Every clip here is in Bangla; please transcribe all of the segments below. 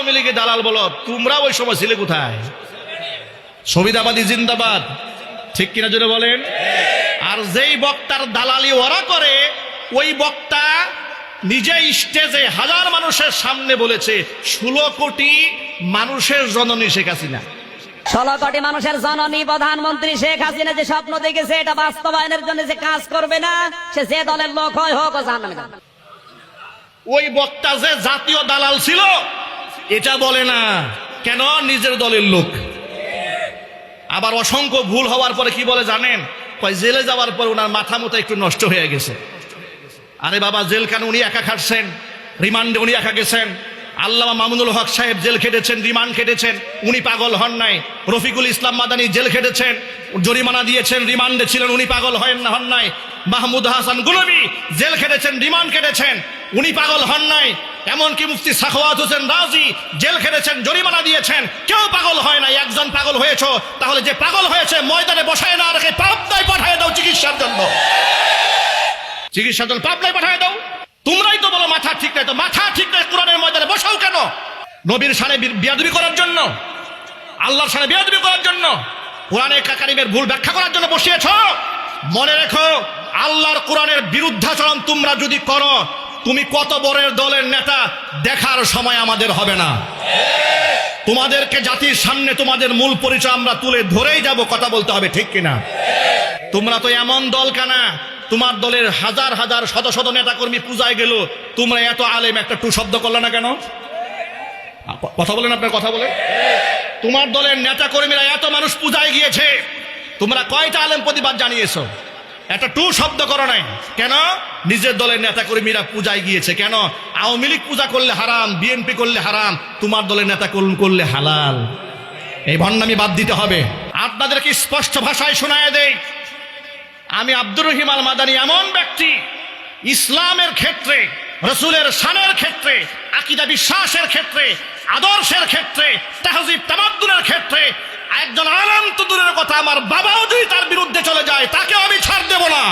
আওয়ামী লীগের দালাল বলো, তোমরা ওই সময় ছিলে কোথায়? সুবিধাবাদী জিন্দাবাদ, ঠিক কিনা জোরে বলেন? আর যেই বক্তার দালালি ওরা করে, ওই বক্তা নিজে স্টেজে হাজার মানুষের সামনে বলেছে 16 কোটি মানুষের জননী শেখ হাসিনা। 16 কোটি মানুষের জননী প্রধানমন্ত্রী শেখ হাসিনা যে স্বপ্ন দেখেছে, এটা বাস্তবায়নের জন্য যে কাজ করবে না, সে যে দলের লোক হয় হোক, ও জাহান্নামে যাবে। ওই বক্তা যে জাতীয় দালাল ছিল এটা বলে না, কেন? নিজের দলের লোক। আবার অসংখ্য ভুল হওয়ার পরে কি বলে জানেন? কয় জেলে যাওয়ার পর ওনার মাথা মতো একটু নষ্ট হয়ে গেছে। আরে বাবা, জেল কেন? উনি একা খাটছেন, রিমান্ডে উনি একা গেছেন। আল্লামা মামুনুল হক সাহেব জেল খেটেছেন, রিমান্ড খেটেছেন, উনি পাগল হন নাই। রফিকুল ইসলাম মাদানী জেল খেটেছেন, জরিমানা দিয়েছেন, রিমান্ডে ছিলেন, উনি পাগল হন নাই। মাহমুদ হাসান গুলবি জেল খেটেছেন, রিমান্ড খেটেছেন, উনি পাগল হন নাই। এমনকি মুফতি সাখাওয়াত হোসেন রাজি জেল খেটেছেন, জরিমানা দিয়েছেন, কেউ পাগল হয় নাই। একজন পাগল হয়েছ, তাহলে যে পাগল হয়েছে ময়দানে বসায় না রেখে পাবনায় পাঠায় দাও চিকিৎসার জন্য। চিকিৎসার জন্য পাবনায় পাঠায় দাও। তোমরাই তো বলো মাথা ঠিক নাই, তো মাথা ঠিক নাই কোরআনের ময়দানে বসাও কেন? নবীর শানে বেয়াদবি করার জন্য, আল্লাহর শানে বেয়াদবি করার জন্য, কোরআনে কারিমের ভুল ব্যাখ্যা করার জন্য বসিয়েছ? মনে রেখো, আল্লাহর কোরআনের বিরুদ্ধাচরণ তোমরা যদি করো, তুমি কত বড় দলের নেতা দেখার সময় আমাদের হবে না। তোমাদেরকে জাতির সামনে তোমাদের মূল পরিচয় আমরা তুলে ধরেই যাব, কথা বলতে হবে, ঠিক কিনা? তোমরা তো এমন দল কানা, তোমার দলের হাজার হাজার শত শত নেতা কর্মী পূজায় গেল, তোমরা এত আলেম একটা টু শব্দ করলে না কেন? কথা বলেন, আপনার কথা বলেন। তোমার দলের নেতা কর্মীরা এত মানুষ পূজায় গিয়েছে, তোমরা কয়টা আলেম প্রতিবাদ জানিয়েছো? একটা টু শব্দ করো নাই কেন? নিজের দলের নেতা কর্মীরা পূজায় গিয়েছে কেন? আওয়ামী লীগ পূজা করলে হারাম, বিএনপি করলে হারাম, তোমার দলের নেতা করলে হালাল। এই ভণ্ডামি বাদ দিতে হবে। আপনাদেরকে স্পষ্ট ভাষায় শোনায় দেই, আমি আব্দুর রহিম আল মাদানী এমন ব্যক্তি, ইসলামের ক্ষেত্রে, রসুলের শানের ক্ষেত্রে, আকীদা বিশ্বাসের ক্ষেত্রে, আদর্শের ক্ষেত্রে, তাহজিব তামাদ্দুনের ক্ষেত্রে একজন আলেম তো দূরের কথা, আমার বাবাও যদি তার বিরুদ্ধে চলে যায়, তাকে আমি ছাড় দেব না।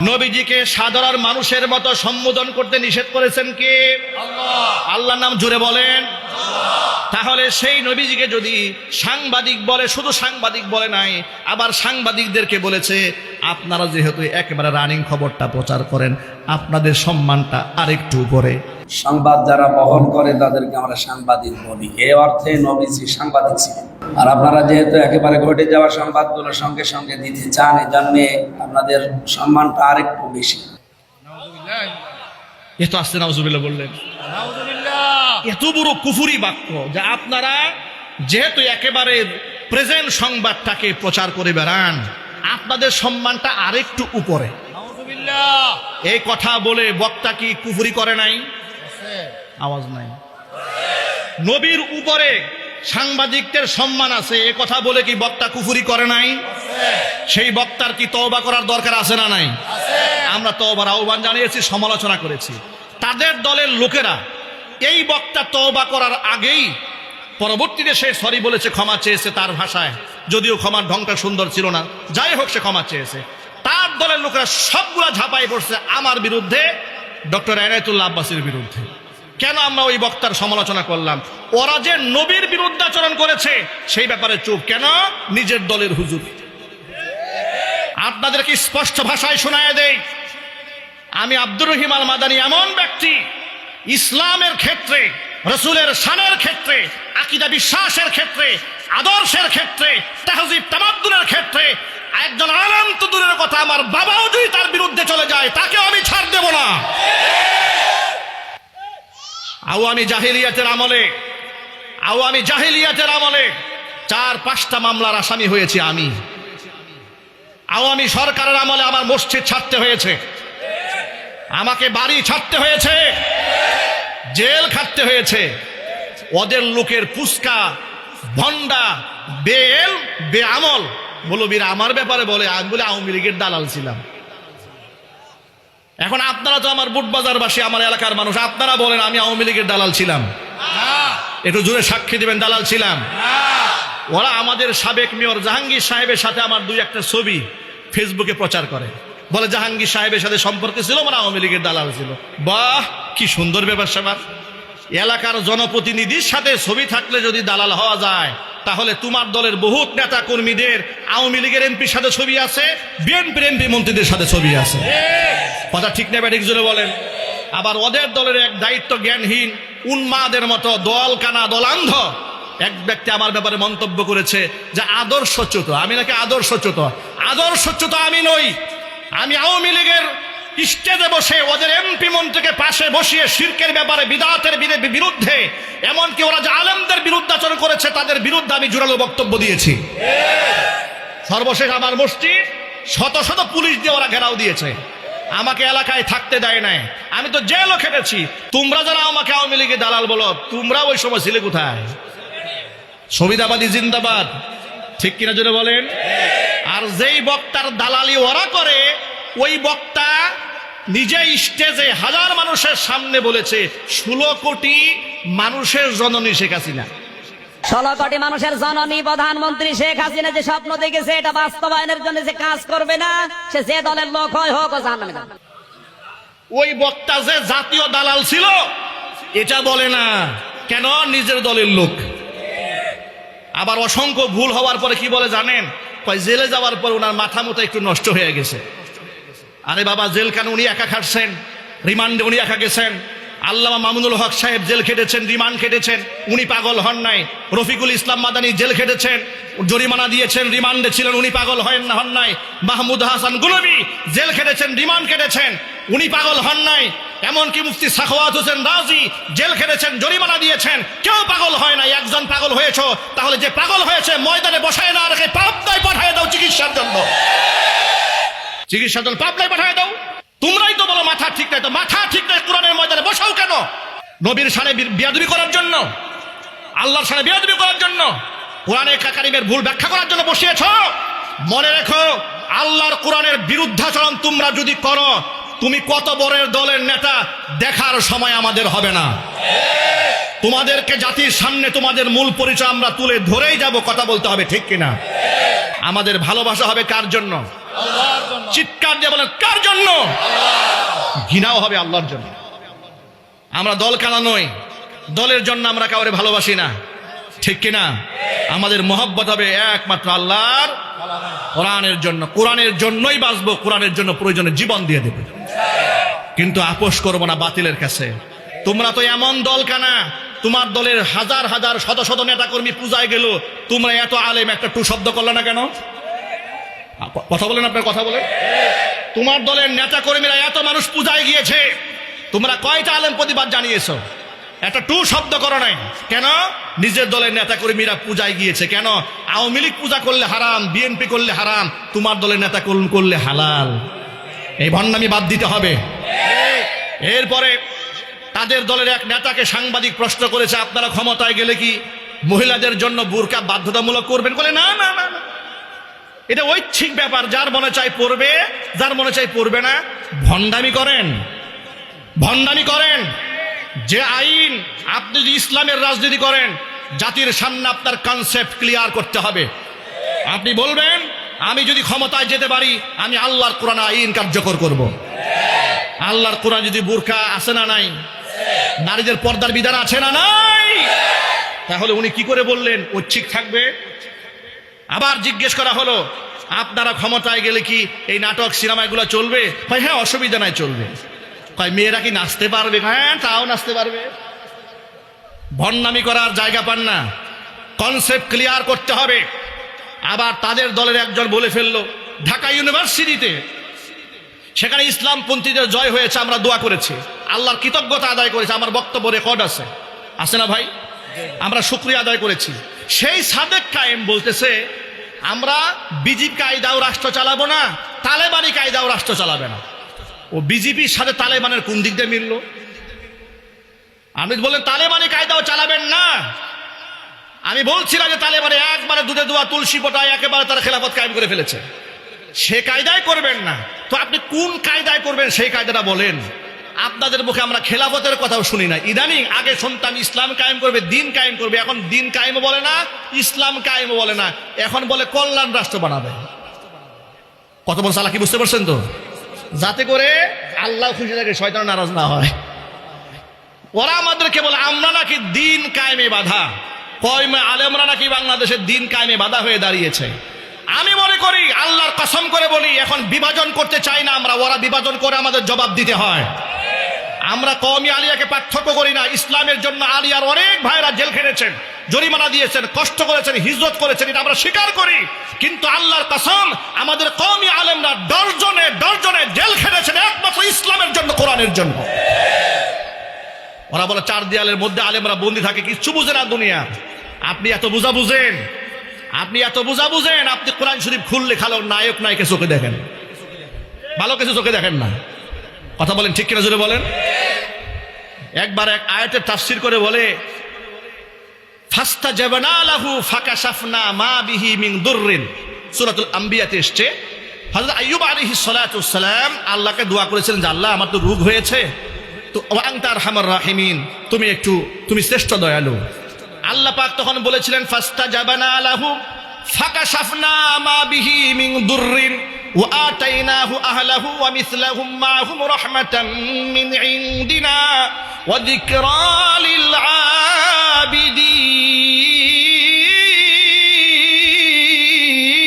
নবীজিকে সাধারণ মানুষের মতো সম্বোধন করতে নিষেধ করেছেন কে? আল্লাহ। আল্লাহর নাম জুড়ে বলেন। তাহলে সেই নবীজিকে যদি সাংবাদিক বলে, শুধু সাংবাদিক বলে নাই, আবার সাংবাদিকদেরকে বলেছে আপনারা যেহেতু একেবারে রানিং খবরটা প্রচার করেন, আপনাদের সম্মানটা আরেকটু উপরে। সংবাদ যারা বহন করে তাদেরকে আমরা সাংবাদিক বলি, এই অর্থে নবীজি সাংবাদিক ছিলেন। আর আপনারা যেহেতু একেবারে ঘটে যাওয়া সংবাদগুলো সঙ্গে সঙ্গে দিতে চান, এই জন্যে আপনাদের সম্মানটা আরেকটু বেশি। এত আসতে নাউজুবিল্লাহ বললেন, এত বড় কুফুরি বাক্য যে আপনারা যেহেতু একেবারে প্রেজেন্ট সংবাদটাকে প্রচার করে বেড়ান, আপনাদের সম্মানটা আরেকটু উপরে। এই কথা বলে বক্তা কি কুফুরি করে নাই? আওয়াজ নাই। নবীর উপরে সাংবাদিকদের সম্মান আছে, এ কথা বলে কি বক্তা কুফুরি করে নাই? সেই বক্তার কি তওবা করার দরকার আছে না নাই? আমরা তওবার আহ্বান জানিয়েছি, সমালোচনা করেছি। তাদের দলের লোকেরা এই বক্তা তওবা করার আগেই পরবর্তীতে সে সরি বলেছে, ক্ষমা চেয়েছে তার ভাষায়, যদিও ক্ষমার ঢংটা সুন্দর ছিল না, যাই হোক সে ক্ষমা চেয়েছে। তার দলের লোকেরা সবগুলা ঝাঁপাই পড়ছে আমার বিরুদ্ধে, ডক্টর এনায়েতুল্লাহ আব্বাসীর বিরুদ্ধে। কেন আমরা ওই বক্তার সমালোচনা করলাম? ওরা যে নবীর বিরুদ্ধাচরণ করেছে সেই ব্যাপারে চুপ কেন? নিজের দলের হুজুর। আপনাদেরকে স্পষ্ট ভাষায় শোনায় দেই, আমি আব্দুর রহিম আল মাদানী এমন ব্যক্তি, ইসলামের ক্ষেত্রে, রসুলের শানের ক্ষেত্রে, আকীদা বিশ্বাসের ক্ষেত্রে, আদর্শের ক্ষেত্রে, তাহজিব তামাদ্দুনের ক্ষেত্রে একজন আলেম তো দূরের কথা, আমার বাবাও যদি তার বিরুদ্ধে চলে যায়, তাকে আমি ছাড় দেব না। আওয়ামী জাহিলিয়াতের আমলে 4-5টা মামলার আসামি হয়েছি আমি। আওয়ামী সরকারের আমলে আমার মসজিদ ছাড়তে হয়েছে, আমাকে বাড়ি ছাড়তে হয়েছে, জেল খাটতে হয়েছে। ওদের লোকের পুস্কা, ভন্ডা, বেল, বেআমল মৌলবীরা আমার ব্যাপারে বলে আমি বলে আওয়ামী লীগের দালাল ছিলাম। এখন আপনারা তো আমার বুটবাজারবাসী, আমার এলাকার মানুষ, আপনারা বলেন আমি আওয়ামী লীগের দালাল ছিলাম? একটু জোরে সাক্ষী দিবেন দালাল ছিলাম? ওরা আমাদের সাবেক মেয়র জাহাঙ্গীর সাহেবের সাথে আমার 2-1টা ছবি ফেসবুকে প্রচার করে, বলে জাহাঙ্গীর সাহেবের সাথে সম্পর্ক ছিল, মানে আওয়ামী লীগের দালাল ছিল। বাহ, কি সুন্দর ব্যাপার স্যাপার। এলাকার জনপ্রতিনিধির সাথে ছবি থাকলে যদি দালাল হওয়া যায়, তাহলে তোমার দলের বহুত নেতা কর্মীদের আওয়ামী লীগের এমপির সাথে ছবি আছে, বিএনপির এমপি মন্ত্রীদের সাথে ছবি আছে। কথা ঠিক না ব্যাঠিক জোরে বলেন? আবার ওদের দলের এক দায়িত্ব জ্ঞানহীন উন্মাদের মতো দল কানা দলান্ধ এক ব্যক্তি আমার ব্যাপারে মন্তব্য করেছে যে আদর্শচ্যুত। আমি নাকি আদর্শচ্যুত? আদর্শচ্যুত আমি নই। আমি আওয়ামী লীগের স্টেজে বসে ওদের এমপি মন্ত্রীকে পাশে বসিয়ে শিরকের ব্যাপারে বিদআতের বিরুদ্ধে, এমনকি ওরা যে আলেমদের বিরুদ্ধাচরণ করেছে তাদের বিরুদ্ধে আমি জোরালো বক্তব্য দিয়েছি। সর্বশেষ আমার মসজিদ শত শত পুলিশ দিয়ে ওরা ঘেরাও দিয়েছে, আমাকে এলাকায় থাকতে দেয় নাই। আমি তো জেলও খেটেছি। তোমরা যারা আমাকে আওয়ামী লীগের দালাল বলো, তোমরা ওই সময় ছিলে কোথায়? সুবিধাবাদী জিন্দাবাদ, ঠিক কিনা জোরে বলেন? আর যেই বক্তার দালালি ওরা করে, ওই বক্তা নিজে স্টেজে হাজার মানুষের সামনে বলেছে 16 কোটি মানুষের জননী শেখ হাসিনা। 16 কোটি মানুষের জননী প্রধানমন্ত্রী শেখ হাসিনা যে স্বপ্ন দেখেছে এটা বাস্তবায়নের জন্য যে কাজ করবে না, সে যে দলের লোক হয় হোক ও জাহান্নামে যাবে। ওই বক্তা যে জাতীয় দালাল ছিল এটা বলে না, কেন? নিজের দলের লোক। আবার অসংখ্য ভুল হওয়ার পরে কি বলে জানেন? কয় জেলে যাওয়ার পর ওনার মাথা মতো একটু নষ্ট হয়ে গেছে। আরে বাবা, জেল কেন? উনি একা খাটছেন, রিমান্ডে উনি একা গেছেন। আল্লামা মামুনুল হক সাহেব জেল খেটেছেন, রিমান্ড খেটেছেন, উনি পাগল হন নাই। রফিকুল ইসলাম মাদানী জেল খেটেছেন, জরিমানা দিয়েছেন, রিমান্ডে ছিলেন, উনি পাগল হন নাই। মাহমুদ হাসান গুলবি জেল খেটেছেন, রিমান্ড খেটেছেন, উনি পাগল হন নাই। এমনকি মুফতি সাখাওয়াত হোসেন রাজি জেল খেটেছেন, জরিমানা দিয়েছেন, কেউ পাগল হয় নাই। একজন পাগল হয়েছ, তাহলে যে পাগল হয়েছে ময়দানে বসায় না রেখে পাবনায় পাঠায় দাও চিকিৎসার জন্য। চিকিৎসার জন্য পাবনায় পাঠায় দাও। তোমরাই তো বলো মাথা ঠিক নাই, তো মাথা ঠিক নাই কোরআনের ময়দানে বসাও কেন? নবীর সানে বিয়াদবি করার জন্য, আল্লাহর সানে বিয়াদবি করার জন্য, কোরআনে কারিমের ভুল ব্যাখ্যা করার জন্য বসিয়েছ? মনে রেখো, আল্লাহর কোরআনের বিরুদ্ধাচরণ তোমরা যদি করো, তুমি কত বড় দলের নেতা দেখার সময় আমাদের হবে না। তোমাদেরকে জাতির সামনে তোমাদের মূল পরিচয় আমরা তুলে ধরেই যাব, কথা বলতে হবে, ঠিক কিনা? আমাদের ভালোবাসা হবে কার জন্য? চিৎকার দিয়ে বলেন, কার জন্য? ঘৃণাও হবে আল্লাহর জন্য। আমরা দল কানা নই, দলের জন্য আমরা কাউরে ভালোবাসি না, ঠিক কিনা? আমাদের মহব্বত হবে একমাত্র আল্লাহর কোরআনের জন্য। কোরআনের জন্যই বাঁচবো, কোরআনের জন্য প্রয়োজনে জীবন দিয়ে দেবে, কিন্তু আপোষ করবো না বাতিলের কাছে। তোমরা তো এমন দল কানা, তোমার দলের হাজার হাজার শত শত নেতা কর্মী পূজায় গেল, তোমরা এত আলেম একটা টু শব্দ করলে না কেন? কথা বলেন, আপনার কথা বলেন। তোমার দলের নেতা কর্মীরা এত মানুষ পূজায় গিয়েছে, তোমরা কয়টা আলেম প্রতিবাদ জানিয়েছো? একটা টু শব্দ করো নাই কেন? নিজের দলের নেতা কর্মীরা পূজায় গিয়েছে কেন? আওয়ামী লীগ পূজা করলে হারাম, বিএনপি করলে হারাম, তোমার দলের নেতা করলে হালাল। এই ভণ্ডামি বাদ দিতে হবে। এরপরে তাদের দলের এক নেতাকে সাংবাদিক প্রশ্ন করেছে, আপনারা ক্ষমতায় গেলে কি মহিলাদের জন্য বোরকা বাধ্যতামূলক করবেন? বলে না না না, এটা ঐচ্ছিক ব্যাপার, যার মনে চাই পড়বে, যার মনে চাই পড়বে না। ভণ্ডামি করেন, ভণ্ডামি করেন। যে আইন, আপনি যদি ইসলামের রাজনীতি করেন, জাতির সামনে আপনার কনসেপ্ট ক্লিয়ার করতে হবে। আপনি বলবেন, আমি যদি ক্ষমতায় যেতে পারি, আমি আল্লাহর কোরআন আইন কার্যকর করব। আল্লাহর কোরআন যদি বোরকা আছে না নাই, নারীদের পর্দার বিধান আছে না নাই, তাহলে উনি কি করে বললেন ঐচ্ছিক থাকবে? আবার জিজ্ঞেস করা হলো, আপনারা ক্ষমতায় গেলে কি এই নাটক সিনেমাগুলো চলবে? হ্যাঁ, অসুবিধা নাই, চলবে। মেয়েরা কি নাচতে পারবে? হ্যাঁ, তাও নাচতে পারবে। ভণ্ডামি করার জায়গা পান না, কনসেপ্ট ক্লিয়ার করতে হবে। আবার তাদের দলের একজন বলে ফেললো, ঢাকা ইউনিভার্সিটিতে সেখানে ইসলামপন্থীদের জয় হয়েছে, আমরা দোয়া করেছি, আল্লাহর কৃতজ্ঞতা আদায় করেছি, আমার বক্তব্য রেকর্ড আছে, আছে না ভাই? আমরা শুকরিয়া আদায় করেছি। সেই সাদেক কায়েম বলতেছে, আমরা বিজেপি কায়দাও রাষ্ট্র চালাবো না, তালেবানি কায়দাও রাষ্ট্র চালাবে না। ও বিজেপির সাথে তালেবানের কোন দিক দিয়ে মিলল? আপনি বলেন তালেবানি কায়দাও চালাবেন না। আমি বলছিলাম যে তালেবানে একবারে দুধে দোয়া তুলসী পটায় একেবারে তারা খেলাফত কায়েম করে ফেলেছে, সে কায়দায় করবেন না। তো আপনি কোন কায়দায় করবেন সেই কায়দাটা বলেন। আপনাদের মুখে আমরা খেলাফতের কথাও শুনি না। ইদানিং আগে শুনতাম ইসলাম কায়েম করবে, দিন কায়েম করবে, এখন দিন কায়েমও বলে না, ইসলাম কায়েমও বলে না, এখন বলে কল্যাণ রাষ্ট্র বানাবে। কত বড় চালাকি, বুঝতে পারছেন তো? যাতে করে আল্লাহ খুশি থাকে, শয়তান নারাজ না হয়। ওরা আমাদেরকে বলে আমরা নাকি দিন কায়েমে বাধা, কয়মে আলেমরা নাকি বাংলাদেশের দিন কায়েমে বাধা হয়ে দাঁড়িয়েছে। আমি মনে করি, আল্লাহর কসম করে বলি, এখন বিভাজন করতে চাই না আমরা, ওরা বিভাজন করে আমাদের জবাব দিতে হয়। আমরা কওমি আলিয়াকে পার্থক্য করি না। ইসলামের জন্য আলিয়ার অনেক ভাইরা জেল খেটেছেন, জরিমানা দিয়েছেন, কষ্ট করেছেন, হিজরত করেছেন, এটা আমরা স্বীকার করি। কিন্তু আল্লাহর কসম, আমাদের কওমি আলেমরা ডজনে ডজনে জেল খেটেছেন একমাত্র ইসলামের জন্য, কোরআনের জন্য। ওরা বলে চার দেয়ালের মধ্যে আলেমরা বন্দী থাকে, কিচ্ছু বুঝে না দুনিয়া। আপনি এত বোঝা বুঝেন, আপনি এত বোঝা বুঝেন, আপনি কোরআন শরীফ খুললে খালো নায়ক নায়িকা চোখে দেখেন, ভালো কিছু চোখে দেখেন না। কথা বলেন ঠিক কিনা, জোরে বলেন। একবার এক আয়াতের তাফসীর করে বলে, ফাস্তাজাবনা লাহু ফাকাশাফনা মা বিহি মিন দুররিন, সূরাতুল আম্বিয়াতে এসেছে। হযরত আইয়ুব আলাইহিস সালাতু ওয়াস সালাম আল্লাহকে দোয়া করেছিলেন যে আল্লাহ আমার তো রোগ হয়েছে, তো ওয়া আনতা আরহামার রাহিমিন, তুমি শ্রেষ্ঠ দয়ালু। আল্লাহ পাক তখন বলেছিলেন ফাস্তাজাবনা লাহু ফাকাশাফনা মা বিহি মিন দুররিন ওয়া আতাইনাহু আহলাহু ওয়া মিসলাহুম মাহুম রাহমাতাম মিন ইনদিনা ওয়া যিকরা লিল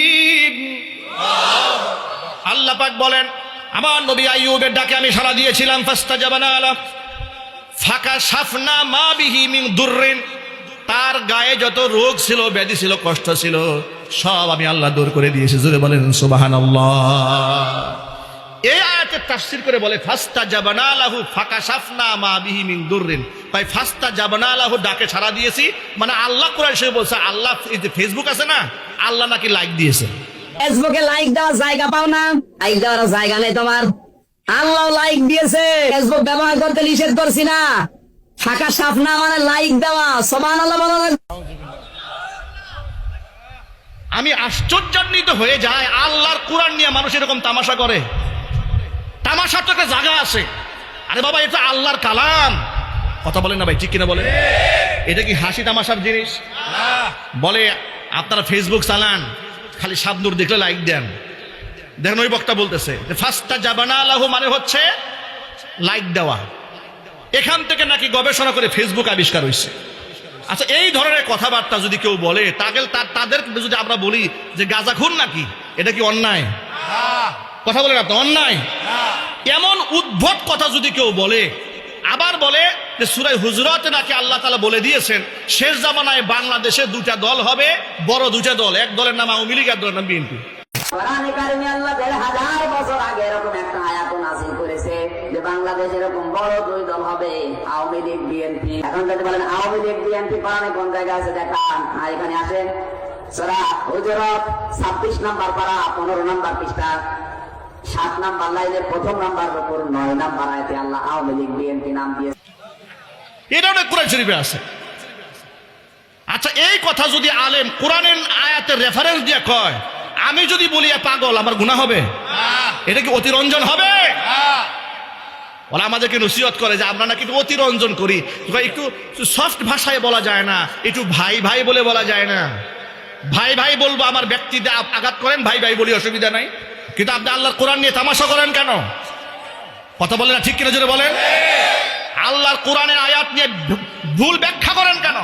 আবিদিন। আল্লাহ পাক বলেন, আমার নবী আইয়ুবের ডাকে আমি সাড়া দিয়েছিলাম। ফাস্তাজাবনা লাহু ফাকাশাফনা মা বিহি মিন দুররিন, তার গায়ে যত রোগ ছিল, ব্যাধি ছিল, কষ্ট ছিল, সব আমি আল্লাহ দূর করে দিয়েছি। জোরে বলেন সুবহানাল্লাহ। এই আয়াতের তাফসীর করে বলে ফাস্তাজাবনা লাহু ফাকাশাফনা মা বিহি মিন দুররিন, ভাই ফাস্তাজাবনা লাহু ডাকে সাড়া দিয়েছি, মানে আল্লাহ কোরআন শরীফে বলছে, আল্লাহ এই যে ফেসবুক আছে না, আল্লাহ নাকি লাইক দিয়েছে। ফেসবুকে লাইক দেওয়ার জায়গা পাও না, লাইক দেওয়ার জায়গা নেই তোমার, আল্লাহ লাইক দিয়েছে। ফেসবুক ব্যবহার করতে নিষেধ করছি না, ফাঁকা সাফনা মানে লাইক দেওয়া। সুবহানাল্লাহ বলা লাগবে। আমি আশ্চর্যান্বিত হয়ে যায়, আল্লাহর কোরআন নিয়ে মানুষ এরকম তামাশা করে। তামাশার তো একটা জায়গা আছে। আরে বাবা, এটা আল্লাহর কালাম। কথা বলেন না ভাই, ঠিক কিনা বলেন? এটা কি হাসি তামাশার জিনিস? বলে আপনারা ফেসবুক চালান, খালি শাবনূর দেখলে লাইক দেন। দেখেন ওই বক্তা বলতেছে ফাস্তাজাবনা লাহু মানে হচ্ছে লাইক দেওয়া। এখান থেকে নাকি গবেষণা করে ফেসবুক আবিষ্কার হয়েছে। আচ্ছা, এই ধরনের কথাবার্তা যদি কেউ বলে, তাদের যদি আমরা বলি যে গাঁজাখুর নাকি, এটা কি অন্যায়? কথা বলেন আপনি, অন্যায়? এমন উদ্ভট কথা যদি কেউ বলে, আবার বলে যে সূরা হুজুরাতে নাকি আল্লাহ তাআলা বলে দিয়েছেন শেষ জামানায় বাংলাদেশে দুটা দল হবে, বড় দুটা দল, এক দলের নাম আওয়ামী লীগ, এক দলের নাম বিএনপি। কোরআনে কারিমে আল্লাহ 1000 বছর আগে এরকম একটা আয়াত নাযিল করেছে যে বাংলাদেশে এরকম বড় দুই দল হবে, আওয়ামী লীগ বিএনপি। এখন যদি বলেন আওয়ামী লীগ বিএনপি কোরআনে কোন জায়গায় আছে দেখান, আর এখানে আসেন সূরা হুজুরাত 26 নম্বর পারা 15 নম্বর পৃষ্ঠা 7 নম্বর লাইনের প্রথম নাম্বার উপর 9 নম্বর আয়াতে আল্লাহ আওয়ামী লীগ বিএনপি নাম দিয়েছে। এটা অনেক কোরআন শরীফে আছে। আচ্ছা, এই কথা যদি আলেম কোরআনের আয়াতের রেফারেন্স দিয়ে কয়, আমি যদি বলি পাগল, আমার গুনাহ হবে? এটা কি অতিরঞ্জন হবে? ওরা আমাদেরকে নসিহত করে যে আমরা নাকি একটু অতিরঞ্জন করি, একটু সফট ভাষায় বলা যায় না, একটু ভাই ভাই বলে বলা যায় না। ভাই ভাই বলবো, আমার ব্যক্তিতে আঘাত করেন, ভাই ভাই বলি, অসুবিধা নাই। কিন্তু আপনি আল্লাহর কোরআন নিয়ে তামাশা করেন কেন? কথা বলেন না, ঠিক কিনা জোরে বলেন। আল্লাহর কোরআনের আয়াত নিয়ে ভুল ব্যাখ্যা করেন কেন?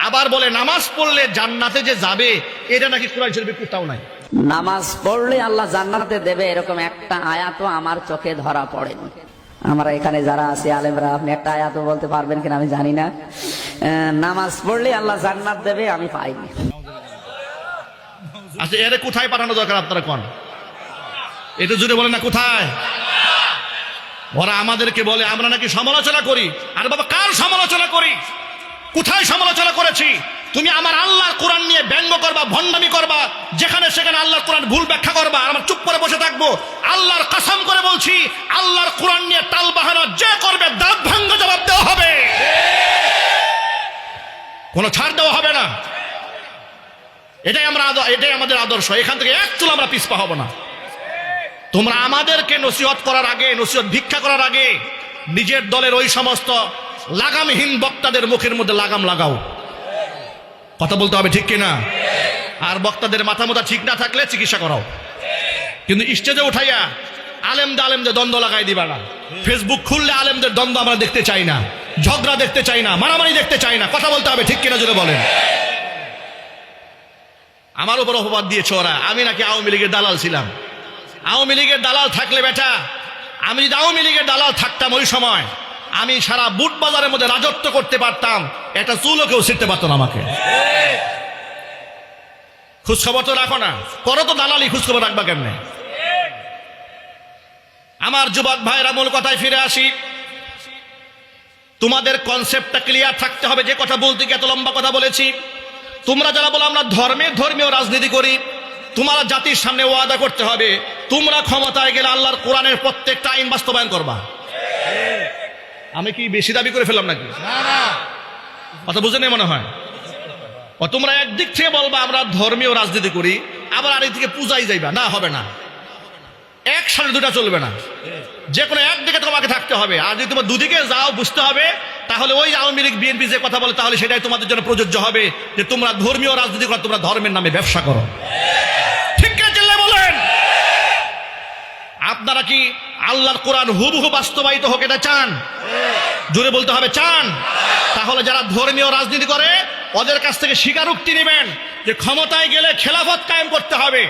আবার বলে নামাজ পড়লে জান্নাতে যে যাবে, এটা নাকি কোরআন শরীফে কোথাও নাই। নামাজ পড়লে আল্লাহ জান্নাতে দেবে, এরকম একটা আয়াতও আমার চোখে ধরা পড়েনি। আমরা এখানে যারা আছি আলেমরা, আপনি একটা আয়াতও বলতে পারবেন কিনা আমি জানি না। নামাজ পড়লে আল্লাহ জান্নাত দেবে আমি পাইনি। আচ্ছা, এর কোথায় পাঠানো দরকার আপনারা কোন? এটা জুড়ে বলেন না, কোথায়? ওরা আমাদেরকে বলে আমরা নাকি সমালোচনা করি। আরে বাবা, কার সমালোচনা করি? কোথায় সমালোচনা করেছি? তুমি আমার আল্লাহর কোরআন নিয়ে ব্যঙ্গ করবা, ভণ্ডামি করবা, যেখানে সেখানে আল্লাহর কোরআন ভুল ব্যাখ্যা করবা, আর আমরা চুপ করে বসে থাকবো? আল্লাহর কসম করে বলছি, আল্লাহর কোরআন নিয়ে টাল বাহানা যে করবে, দাঁত ভাঙ্গা জবাব দেওয়া হবে, কোনো ছাড় দেওয়া হবে না। এটাই আমাদের আদর্শ। এখান থেকে এক চুল আমরা পিছপা হব না। তোমরা আমাদেরকে নসিহত করার আগে, নসিহত ভিক্ষা করার আগে, নিজের দলের ওই সমস্ত লাগামহীন বক্তাদের মুখের মধ্যে লাগাম লাগাও। কথা বলতে হবে, ঠিক কিনা? আর বক্তাদের মাথা মোথা ঠিক না থাকলে চিকিৎসা করাও। কিন্তু স্টেজে উঠাইয়া আলেমদের দ্বন্দ্ব লাগাই দিবা না। ফেসবুক খুললে আলেমদের দ্বন্দ্ব আমরা দেখতে চাই না। ঝগড়া দেখতে চাই না, মারামারি দেখতে চাই না, কথা বলতে হবে, ঠিক কিনা জোরে বলেন। আমার উপর অপবাদ দিয়েছে ওরা, আমি নাকি আওয়ামী লীগের দালাল ছিলাম। আওয়ামী লীগের দালাল থাকলে বেটা, আমি যদি আওয়ামী লীগের দালাল থাকতাম ওই সময়, আমি সারা বুট বাজারের মধ্যে রাজত্ব করতে পারতাম, একটা চুলও কেউ ছিঁড়তে পারতো না আমাকে। খোঁজখবর তো রাখো না, করো তো দালালি, খোঁজখবর রাখবা কেমনে? আমার যুবক ভাইরা, মূল কথায় ফিরে আসি। তোমাদের কনসেপ্টটা ক্লিয়ার থাকতে হবে। যে কথা বলতে গিয়ে এত লম্বা কথা বলেছি। তোমরা যারা বলো আমরা ধর্মীয় রাজনীতি করি, তোমরা জাতির সামনে ওয়াদা করতে হবে তোমরা ক্ষমতায় গেলে আল্লাহর কোরআনের প্রত্যেকটা আইন বাস্তবায়ন করবা। আমি কি বেশি দাবি করে ফেললাম নাকি? কথা বুঝে নেই মনে হয়। তোমরা একদিক থেকে বলবা আমরা ধর্মীয় রাজনীতি করি, আবার আরেক দিকে পূজাই যাইবা, না হবে না, একসাথে দুটা চলবে না, যে কোনো একদিকে তোমাকে থাকতে হবে। আর যদি তোমার দুদিকে যাও, বুঝতে হবে তাহলে ওই আওয়ামী লীগ বিএনপি যে কথা বলে, তাহলে সেটাই তোমাদের জন্য প্রযোজ্য হবে যে তোমরা ধর্মীয় রাজনীতি করো, তোমরা ধর্মের নামে ব্যবসা করো। ঠিক আছে বলেন? আপনারা কি আল্লাহর কোরআন হুবহু বাস্তবায়িত হোক এটা চান? জোরে বলতে হবে, চান? তাহলে যারা ধর্মীয় রাজনীতি করে ওদের কাছ থেকে স্বীকারোক্তি নেবেন যে ক্ষমতায় গেলে খেলাফত কায়েম করতে হবে।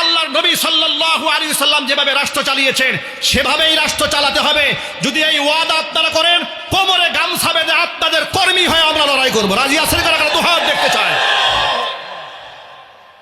আল্লাহর নবী সাল্লাল্লাহু আলাইহি ওয়াসাল্লাম যেভাবে রাষ্ট্র চালিয়েছেন সেভাবেই রাষ্ট্র চালাতে হবে। যদি এই ওয়াদা আপনারা করেন, কোমরে গামছা বেঁধে আপনাদের কর্মী হয়ে আমরা লড়াই করবো। রাজি আছেন?